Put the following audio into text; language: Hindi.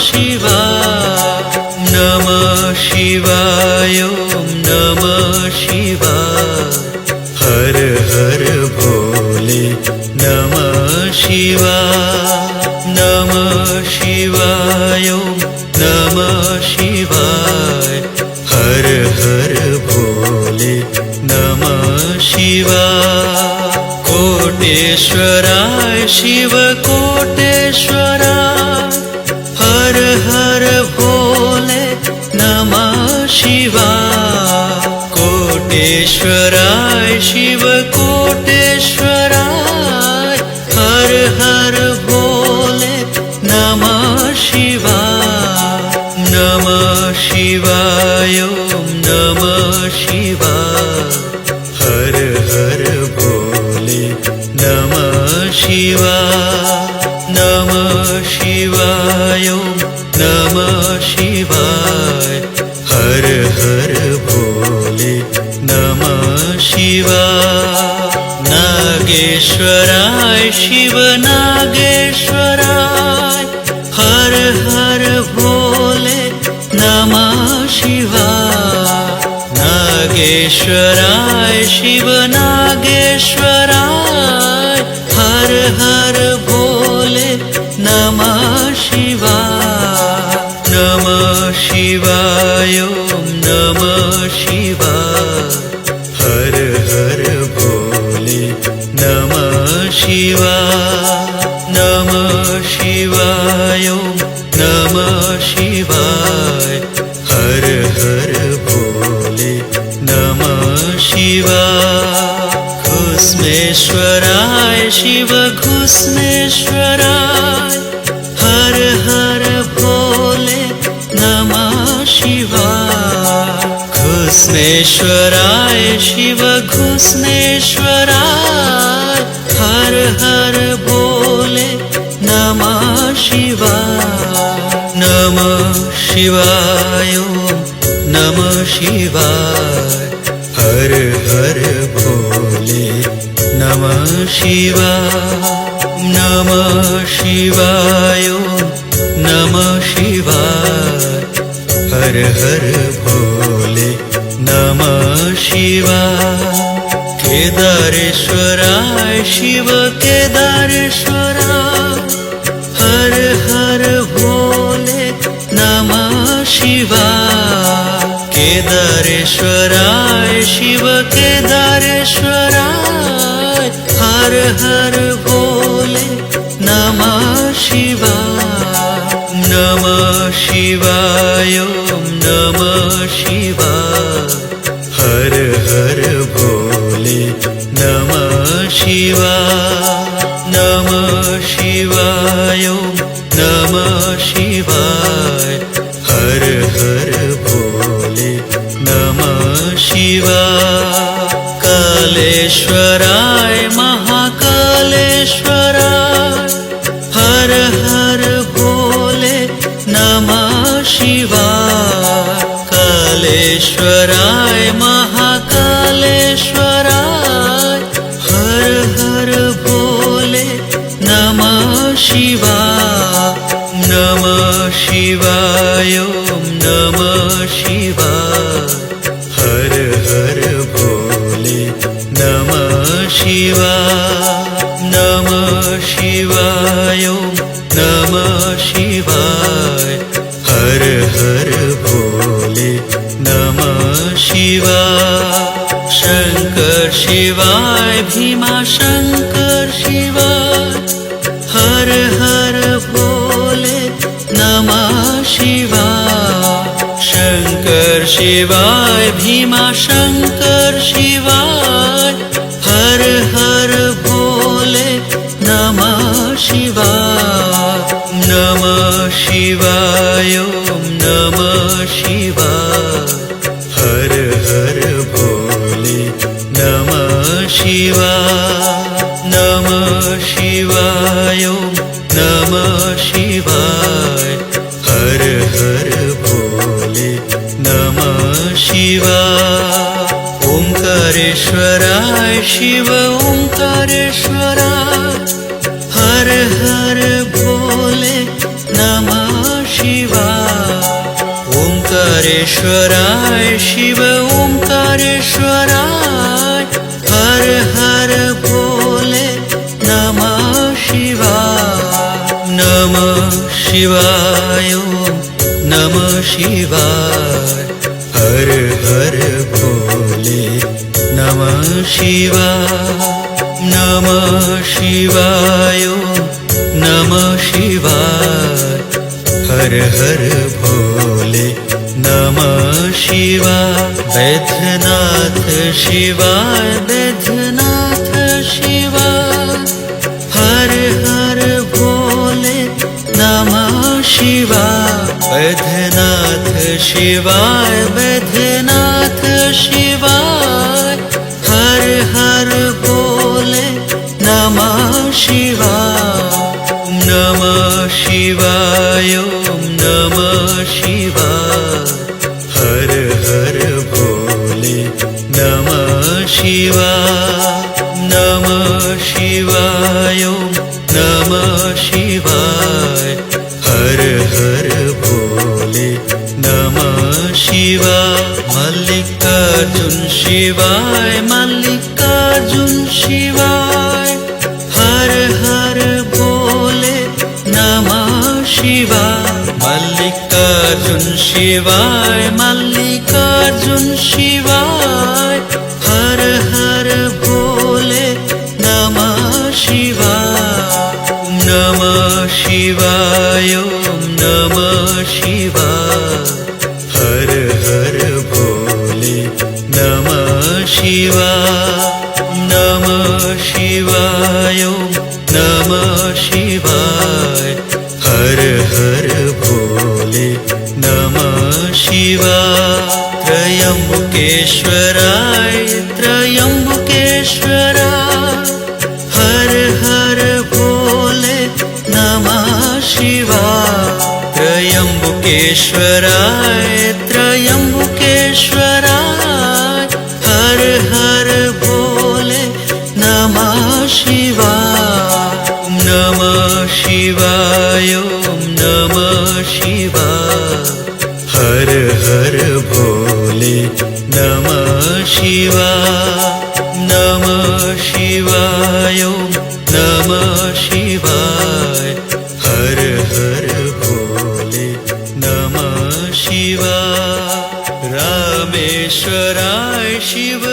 शिवाय नमः शिवाय ॐ नमः शिवाय हर हर भोले नमः शिवाय नमः शिवाय ॐ नमः शिवाय हर हर भोले नमः शिवाय कोटेश्वराय शिव कोटेश्वराय हर हर भोले नमः शिवाय कोटेश्वराय शिव कोटेश्वराय हर हर भोले नमः शिवाय नमः शिवाय ॐ नमः शिवाय हर हर भोले नमः शिवाय नमः शिवाय ॐ नमः शिवाय हर हर भोले नमः शिवाय नागेश्वराय शिव नागेश्वराय हर हर भोले नमः शिवाय नागेश्वराय शिव नागेश्वराय हर हर भोले नमः शिवाय नमः शिवाय ॐ नमः शिवाय हर हर भोले नमः शिवाय नमः शिवाय ॐ नमः शिवाय हर हर भोले नमः शिवाय घुस्मेश्वराय शिव घुस्मेश्वराय हर हर भोले नमः शिवाय घुस्मेश्वराय शिव घुस्मेश्वराय हर हर भोले नमः शिवाय नमः शिवाय ॐ नमः शिवाय हर हर भोले नमः शिवाय नमः शिवाय ॐ नमः शिवाय हर हर भोले नमः शिवाय केदारेश्वराय शिव केदारेश्वराय हर हर भोले नमः शिवाय केदारेश्वराय शिव केदारेश्वराय हर हर भोले नमः शिवाय नमः शिवाय ॐ नमः शिवाय हर हर भोले नमः शिवाय नमः शिवाय ॐ नमः शिवाय हर हर भोले नमः शिवाय कालेश्वराय महाकालेश्वराय हर हर भोले नमः शिवाय कालेश्वराय महाकालेश्वराय हर हर भोले नमः शिवाय नमः शिवाय ॐ नमः शिवाय हर हर भोले नमः शिवाय नमः शिवाय ॐ नमः शिवाय हर हर भोले नमः शिवाय शंकर शिवाय भीमा शंकर शिवाय हर हर भोले नमः शिवाय शंकर शिवाय भीमा शंकर शिवाय हर हर भोले नमः शिवाय नमः शिवाय ॐ नमः शिवाय हर हर भोले नमः शिवाय नमः शिवाय ॐ नमः शिवाय हर हर भोले नमः शिवाय ओंकारेश्वराय शिव ओंकारेश्वराय हर हर भोले नमः शिवाय ओंकारेश्वराय शिव ओंकारेश्वराय हर हर भोले नमः शिवाय नमः शिवाय ओम नमः शिवाय हर हर भोले नमः शिवाय नमः शिवाय ओम नमः शिवाय हर हर भोले नमः शिवाय बैद्यनाथ शिवाय बैद्यनाथ शिवाय हर हर भोले नमः शिवाय बैद्यनाथ शिवाय बैद्यनाथ शिवाय हर हर भोले नमः शिवाय नमः शिवाय ओम नमः शिवाय हर हर भोले नमः शिवाय नमः शिवाय ओम नमः शिवाय हर हर भोले नमः शिवाय मल्लिकार्जुन शिवाय मल्लिकार्जुन शिवाय हर हर भोले नमः शिवाय मल्लिकार्जुन शिवाय मल्लिकार्जुन शिवाय हर हर भोले नमः शिवाय नमः शिवाय ओम नमः शिवाय हर हर भोले नमः शिवाय नमः शिवाय ओम नमः शिवाय हर हर भोले नमः शिवाय त्रयंबकेश्वराय त्रयंबकेश्वराय हर हर भोले नमः शिवाय त्रयंबकेश्वराय त्रयंबकेश्वराय हर हर भोले नमः शिवाय नमः शिवाय ओम नमः शिवाय हर हर भोले नमः शिवाय नमः शिवाय ओम नमः शिवाय हर हर भोले नमः शिवाय रामेश्वराय शिव